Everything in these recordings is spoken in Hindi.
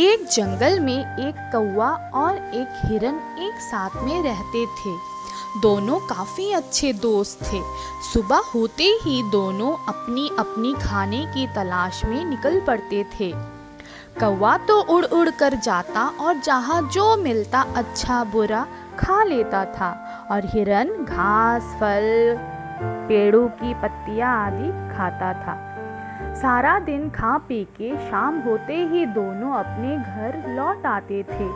एक जंगल में एक कौवा और एक हिरन एक साथ में रहते थे। दोनों काफी अच्छे दोस्त थे। सुबह होते ही दोनों अपनी अपनी खाने की तलाश में निकल पड़ते थे। कौवा तो उड़ उड़ कर जाता और जहाँ जो मिलता अच्छा बुरा खा लेता था, और हिरन घास, फल, पेड़ों की पत्तियां आदि खाता था। सारा दिन खा पी के शाम होते ही दोनों अपने घर लौट आते थे।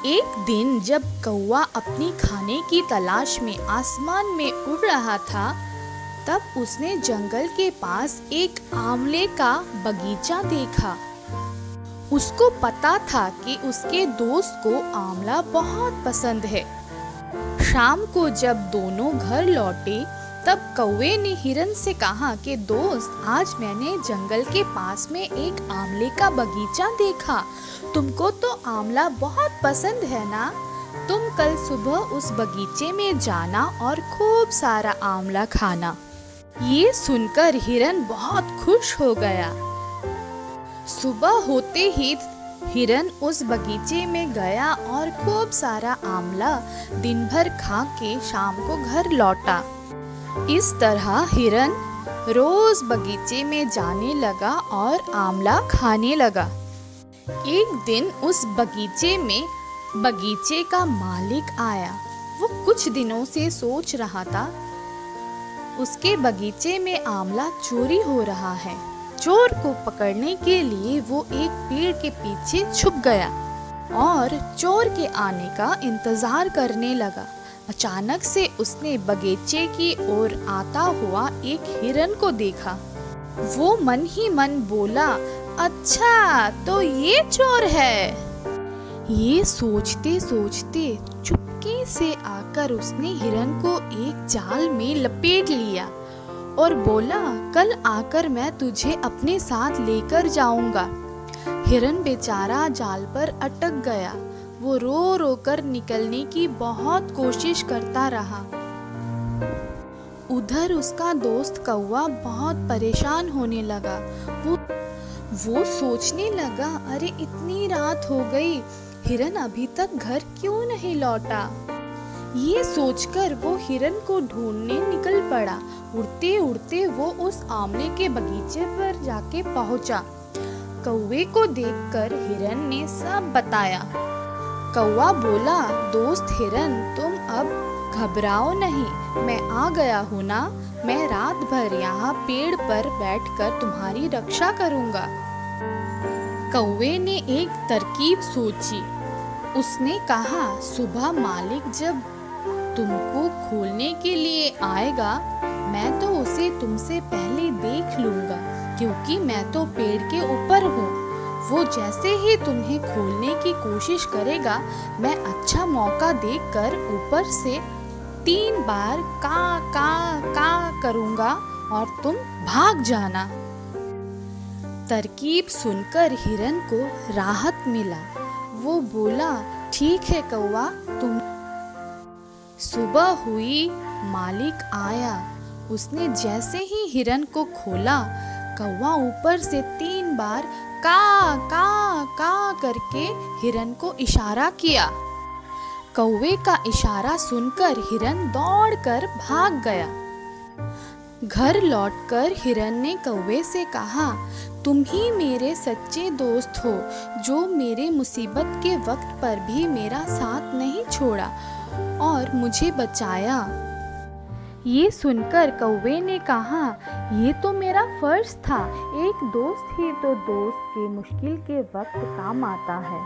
एक दिन जब कौवा अपनी खाने की तलाश में आसमान में उड़ रहा था, तब उसने जंगल के पास एक आंवले का बगीचा देखा। उसको पता था कि उसके दोस्त को आंवला बहुत पसंद है। शाम को जब दोनों घर लौटे, तब कौवे ने हिरन से कहा कि दोस्त, आज मैंने जंगल के पास में एक आंवले का बगीचा देखा। तुमको तो आंवला बहुत पसंद है ना? तुम कल सुबह उस बगीचे में जाना और खूब सारा आंवला खाना। ये सुनकर हिरन बहुत खुश हो गया। सुबह होते ही हिरन उस बगीचे में गया और खूब सारा आंवला दिन भर खा के शाम को घर लौटा। इस तरह हिरन रोज बगीचे में जाने लगा और आंवला खाने लगा। एक दिन उस बगीचे का मालिक आया। वो कुछ दिनों से सोच रहा था, उसके बगीचे में आंवला चोरी हो रहा है। चोर को पकड़ने के लिए वो एक पेड़ के पीछे छुप गया और चोर के आने का इंतजार करने लगा। अचानक से उसने बगीचे की ओर आता हुआ एक हिरन को देखा। वो मन ही मन बोला, अच्छा तो ये चोर है। ये सोचते सोचते चुपके से आकर उसने हिरन को एक जाल में लपेट लिया और बोला, कल आकर मैं तुझे अपने साथ लेकर जाऊंगा। हिरन बेचारा जाल पर अटक गया। वो रो रो कर निकलने की बहुत कोशिश करता रहा। उधर उसका दोस्त कौवा बहुत परेशान होने लगा। वो सोचने लगा, अरे इतनी रात हो गई, हिरन अभी तक घर क्यों नहीं लौटा? ये सोचकर वो हिरन को ढूंढने निकल पड़ा। उड़ते उड़ते वो उस आंवले के बगीचे पर जाके पहुंचा। कौवे को देखकर हिरन ने सब बताया। कौवा बोला, दोस्त हिरन, तुम अब घबराओ नहीं, मैं आ गया हूँ ना। मैं रात भर यहाँ पेड़ पर बैठकर तुम्हारी रक्षा करूँगा। कौवे ने एक तरकीब सोची। उसने कहा, सुबह मालिक जब तुमको खोलने के लिए आएगा, मैं तो उसे तुमसे पहले देख लूँगा, क्योंकि मैं तो पेड़ के ऊपर हूँ। वो जैसे ही तुम्हें खोलने की कोशिश करेगा, मैं अच्छा मौका देखकर ऊपर से 3 बार का का करूँगा और तुम भाग जाना। तरकीब सुनकर हिरन को राहत मिला। वो बोला, ठीक है कौवा, तुम। सुबह हुई, मालिक आया। उसने जैसे ही हिरन को खोला, कौवा ऊपर से 3 बार का करके हिरन को इशारा किया। कौवे का इशारा सुनकर हिरन दौड़कर भाग गया। घर लौटकर हिरन ने कौवे से कहा, तुम ही मेरे सच्चे दोस्त हो, जो मेरे मुसीबत के वक्त पर भी मेरा साथ नहीं छोड़ा और मुझे बचाया। ये सुनकर कौवे ने कहा, ये तो मेरा फर्ज था। एक दोस्त ही तो दोस्त के मुश्किल के वक्त काम आता है।